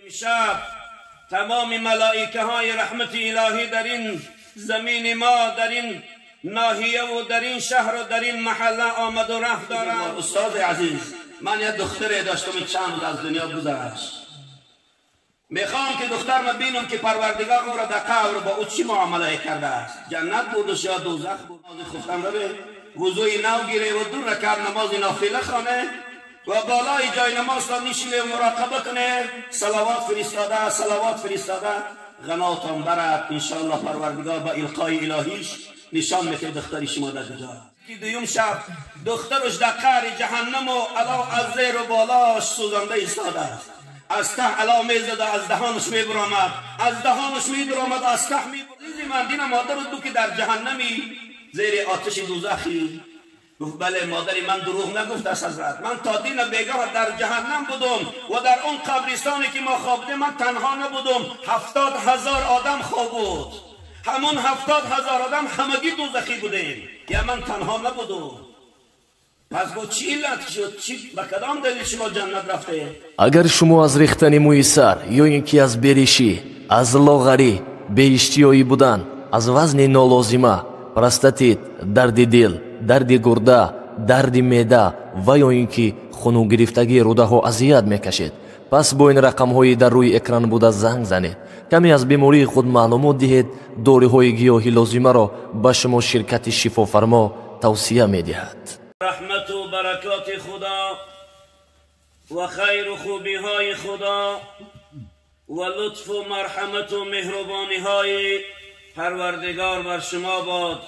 امشب تمام ملائکه های رحمت الهی در این زمین ما، در این ناحیه و در این شهر و در این محله آمد و رفت دارند. استاد عزیز، من یه دختری داشتم چند روز از دنیا گذشت. میخوام که دختر ما بینم که پروردگار او را در قبر با او چی معامله کرده است. جنت بودش یا دوزخ بود. خفتم رو به وضوی نو گیره و 2 رکعت نماز نافله خانه و بالای جای نماز تا نشینه و مراقبه کنه. صلوات فرستاده غناتان برد. انشاءالله پروردگار با القای الهیش نشان میده دختری شما در کجا. که دوم شب دخترش در قعر جهنم و علا از زیر و بالاش سوزنده ایستاده است. از ته علا میزده، از دهانش میبرامد، از دهانش میبرامد، از ته میبرامد. من دینم مادر دو که در جهنمی زیر آتش دوزخی. گفت بله مادری، من دروغ نگفت است حضرت. من تا دین بیگاه در جهنم بودم و در اون قبرستانی که ما خوابیدیم من تنها نبودم، 70,000 آدم خواب بود. همون 70,000 آدم همگی دوزخی بودیم، یا من تنها نبودم. پس با چی علت شد؟ با کدام دلیل شما جنت رفته؟ اگر شما از ریختن موی سر یا اینکه از بریشی، از لاغری، بی‌اشتیایی بودن، از وزن نالازمه، پروستات، درد دل، درد گرده، درد معده و یا اینکه خونو گرفتگی روده ها اذیت میکشید، پس با این رقم های در روی اکران بوده زنگ زنید. کمی از بیماری خود معلومات دهید. داروی های گیاهی لازمه را به شما شرکت شفافرما توصیه میدهد. رحمت و برکات خدا و خیر و خوبی های خدا و لطف و مرحمت و مهربانی های پروردگار بر شما باد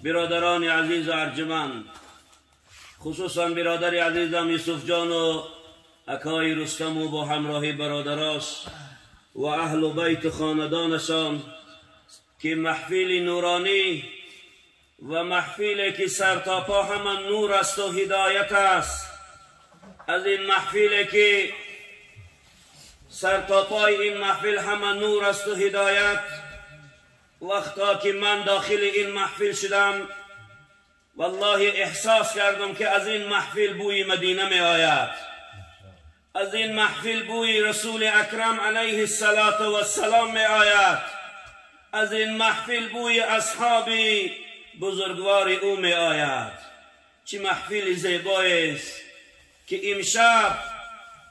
برادران عزیز و ارجمند، خصوصا برادر عزیزم یوسف جان و اکای رستم و با همراهی برادراش و اهل و بیت خاندانشان که محفل نورانی و محفلی که سرتاپا همان نور است و هدایت است. از این محفلی که سرتاپای این محفل همان نور است و هدایت، وقتا که من داخل این محفل شدم والله احساس کردم که از این محفل بوی مدینه می آید، از این محفل بوی رسول اکرم علیه السلام می آید، از این محفل بوی اصحاب بزرگوار او می آید. چه محفل زیبایی است که امشب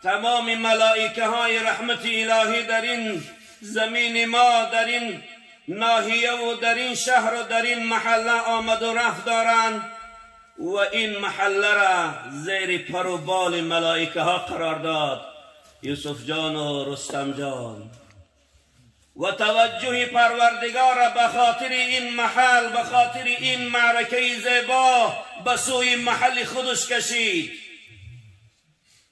تمام ملائکه های رحمت الهی در این زمین ما، در این ناحیه و در این شهر و در این محله آمد و رفت دارند و این محله را زیر پر و بال ملائکه ها قرار داد. یوسف جان و رستم جان و توجه پروردگار به خاطر این محل، به خاطر این معرکه زیبا به سوی محل خودش کشید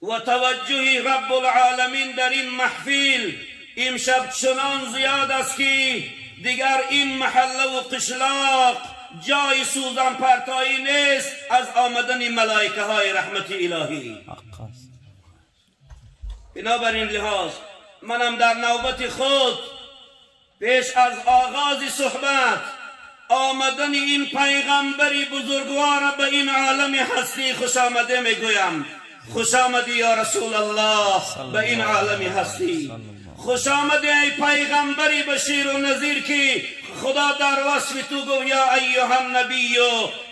و توجه رب العالمین در این محفل امشب چنان زیاد است که دیگر این محله و قشلاق جای سوزن پرتایی نیست از آمدن ملائکه های رحمت الهی. بنابراین لحاظ منم در نوبت خود پیش از آغاز صحبت آمدن این پیغمبری بزرگوار به این عالم هستی خوش آمده میگویم. خوش آمدی یا رسول الله به این عالم هستی. خوش آمدی ای پیغمبری بشیر و نذیر که خدا در وصف تو گفت یا ایها النبی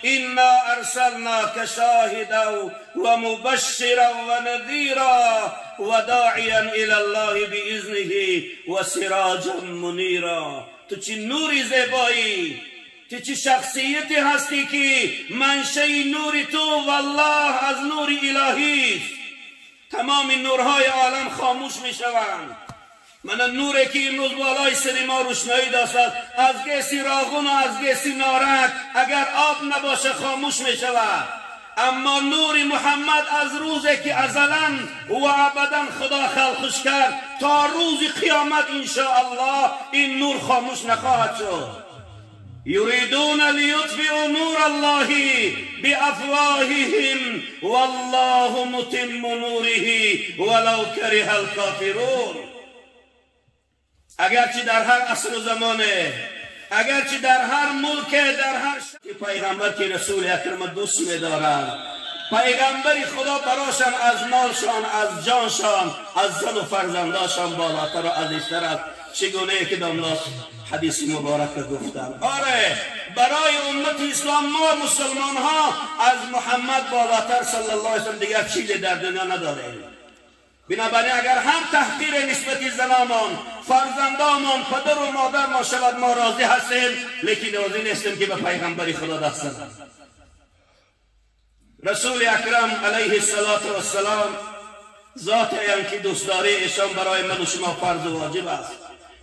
انا ارسلناک شاهدا و مبشرا و نذیرا و داعیا الی الله باذنه و سراجا منیرا. تو چه نوری زیبایی، تو چه شخصیتی هستی که منشأ نور تو والله از نور الهی است. تمام نورهای عالم خاموش می شوند. من نوری که امروز بالای سر ما روشنایی داشت از گیسی راغون و از گیسی نارک اگر آب نباشه خاموش می شود، اما نور محمد از روزی که ازلا و ابدا خدا خلقش کرد تا روز قیامت انشاءالله این نور خاموش نخواهد شد. یریدون لیطفئوا نور الله بافواههم والله متم نوره ولو کره الکافرون. اگرچه در هر عصر و زمانه، اگرچه در هر ملک، در هر پیغمبر که رسول اکرم دوست می‌دارند، پیغمبر خدا براشان از مالشان، از جانشان، از زن و فرزنداشان بالاتر و عزیزتر است. چگونه که داملاس حدیث مبارک گفتن. آره برای امت اسلام ما مسلمان ها از محمد بالاتر صلی الله علیه وسلم دیگر چیزی در دنیا نداریم. بنابراین اگر هم تحقیر نسبت زنامان، فرزندامان، پدر و مادر ما شود، ما راضی هستیم، لیکن راضی نیستیم که به پیغمبر خدا دست زنیم. رسول اکرم علیه السلام ذاتی هم که دوستداری ایشان برای من و شما فرض و واجب است.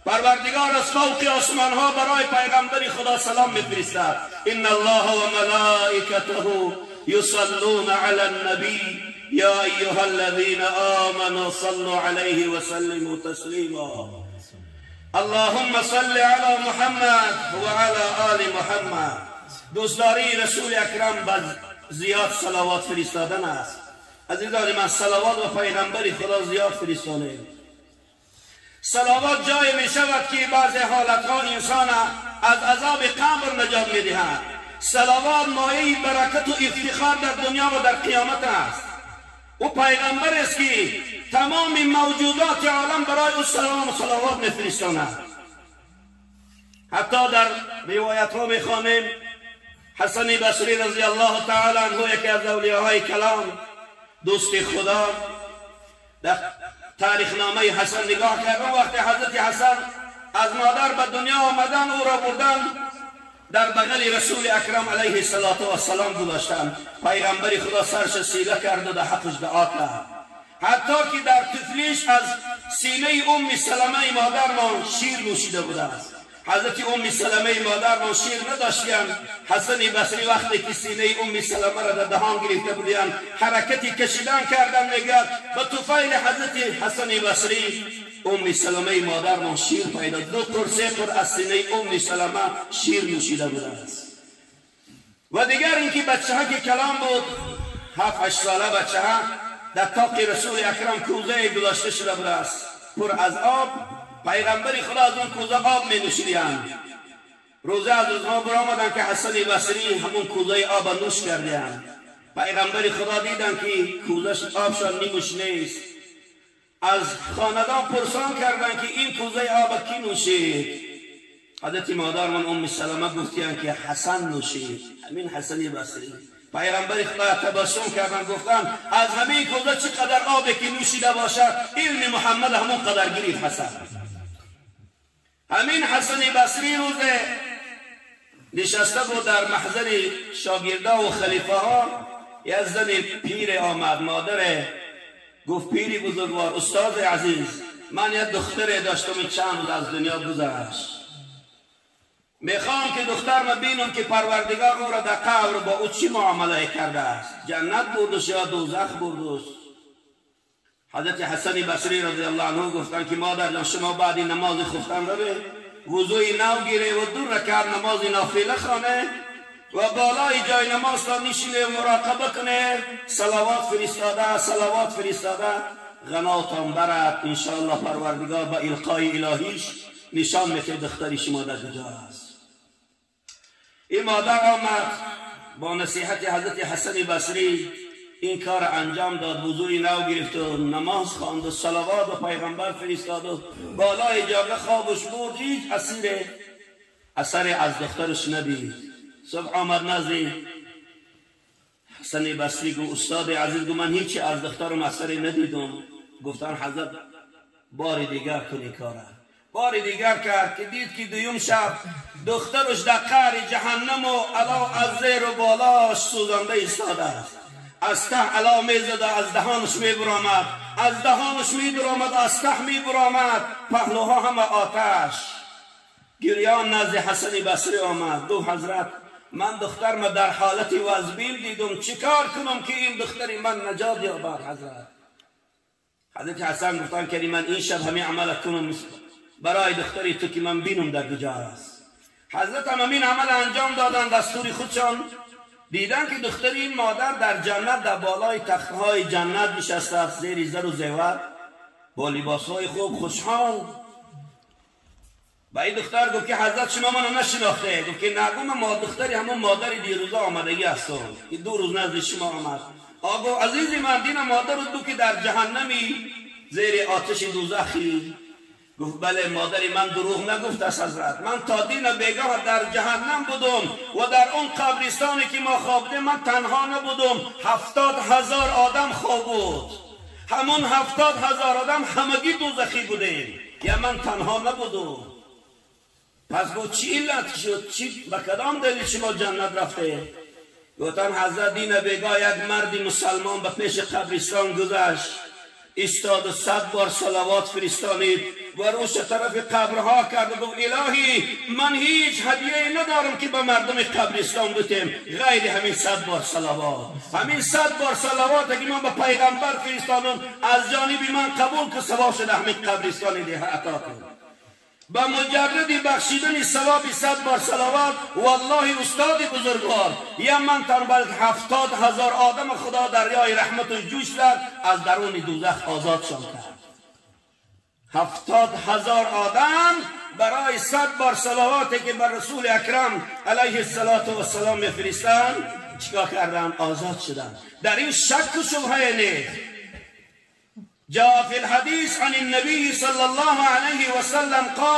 پروردگار از فوق آسمان ها برای پیغمبر خدا سلام میفرستد. ان الله و ملائکته یصلون علی النبی یا ایها الذین آمنوا صلوا علیه و سلموا تسلیما. اللهم صل علی محمد و علی آل محمد. دوستداری رسول اکرم با زیاد صلوات فرستادن است. عزیزان من، صلوات و پیغمبر خدا زیاد فرستانیم. صلوات جای می شود که بعض حالتها انسان از عذاب قبر نجات می دهد. صلوات مایه برکت و افتخار در دنیا و در قیامت است. او پیغمبر است که تمام موجودات عالم برای او سلام و صلوات می فرستاند. حتی در روایت ها می خوانیم حسن بصری رضی الله تعالی عنه، یکی از اولیاءهای کلام، دوست خدا، در تاریخ نامه حسن نگاه کردن. وقتی حضرت حسن از مادر به دنیا آمدن، او را بردن در بغل رسول اکرم علیه السلام گذاشتن. پیغمبر خدا سرش سیله کرد و در حقش دعا کرد. حتی که در طفلیش از سینه ام سلمه مادرمان شیر نوشیده بوده است. حضرت ام سلمه مادرمان شیر نداشتند. حسن بصری وقتی که سینه ام سلمه را در دهان گرفته بودند، حرکتی کشیدن کردن، میگه به طفیل حضرت حسن بصری ام سلمه مادرمان شیر پیدا، 2 کرسه پر از سینه ام سلمه شیر نوشیده بوده است. و دیگر اینکه بچه ها که کلام بود، 7-8 ساله بچه ها در طاق رسول اکرم کوزه گذاشته شده بوده است پر از آب. پیغمبر خدا از اون کوزه آب می نوشیدند. روزه از روزها برآمدن که حسن بصری همون کوزه آب نوش کردند. پیغمبر خدا دیدن که کوزه آبشان نیمش نیست. از خاندان پرسان کردند که این کوزه آب کی نوشید؟ حضرت مادرمان ام سلمه گفتند که حسن نوشید، همین حسن بصری. پیغمبر خدا تبسم کردن، گفتن از همین کوزه چقدر آبی که نوشیده باشد، علم محمد همون قدر گرفت حسن. همین حسن بصری روز نشسته بود در محضر شاگردا و خلیفه ها، یک زن پیر آمد. مادر گفت پیری بزرگوار، استاد عزیز، من یک دختر داشتم چند روز از دنیا گذشت. میخوام که دختر ما بینم که پروردگار او را در قبر با او چی معامله کرده است، جنت بردش یا دوزخ بردش. حضرت حسن بصری رضی الله عنه گفتن که مادر جان، شما بعد نماز خفتن روی وضوی نو گیره و 2 رکعت نماز نافله خانه و بالای جای نماز تا نشینه مراقبه کنه، صلوات فرستاده غناتان برد. انشاءالله پروردگار با القای الهیش نشان میده دختری شما در کجا است. این مادر آمد با نصیحت حضرت حسن بصری این کار انجام داد. وضوی نو گرفت و نماز خواند و صلوات و پیغمبر فرستاد و بالای جاگه خوابش بود. هیچ اثر از دخترش ندید. صبح آمد نزد حسن بصری گفت استاد عزیز، گفت من هیچی از دخترم اثری ندیدم. گفتن حضرت بار دیگر کنی کاره. بار دیگر کرد که دید که دویم شب دخترش در قعر جهنم و علا از زیر و بالاش سوزنده ایستاده است. از ته علا میزده، از دهانش میبرامد، از دهانش میبرامد، از ته میبرامد، پهلوها همه آتش. گریان نزد حسن بصری آمد. دو حضرت، من دخترم در حالت وزبیل دیدم، چیکار کنم که این دختری من نجات یابد؟ حضرت حسن گفتن که من این شب همین عمل کنم برای دختری تو که من بینم در کجا است. حضرت هم همین عمل انجام دادن دستور خودشان. دیدن که دختری این مادر در جنت در بالای تختهای جنت نشسته است، زیر زر و زیور با لباسهای خوب خوشحال. با این دختر گفت که حضرت شما منو نشناخته؟ گفت که نگو، من دختری همون مادری دیروزا آمدگی هستم که 2 روز نزد شما آمد. آقا عزیزی من دین مادر دو که در جهنمی زیر آتش دوزخی. گفت بله مادری من دروغ نگفت است حضرت، من تا دین بیگاه در جهنم بودم و در اون قبرستانی که ما خوابیدیم من تنها نبودم، 70,000 آدم خواب بود، همون 70,000 آدم همگی دوزخی بودیم یا من تنها نبودم. پس گفت چی علت شد؟ چی به کدام دلیل شما جنت رفته؟ گفتن حضرت دین بیگاه یک مردی مسلمان به پیش قبرستان گذشت، ایستاد و 100 بار صلوات فرستانید و روش طرف قبرها کرد و گفت الهی من هیچ هدیه ندارم که به مردم قبرستان بتیم غیر همین 100 بار صلوات. همین 100 بار صلوات که من به پیغمبر فرستادم از جانب من قبول که ثواب شده همین قبرستان ده عطا کن. با مجرد بخشیدن ثواب 100 بار صلوات والله استاد بزرگوار یا من تنبال 70,000 آدم خدا دریای رحمت و جوش کرد از درون دوزخ آزادشان کرد. 70,000 آدم برای 100 بار صلواتی که بر رسول اکرم علیه السلام میفرستند چیکار کردن؟ آزاد شدن. در این شک و شبهه نیست. جاء في الحديث عن النبي صلى الله عليه وسلم قال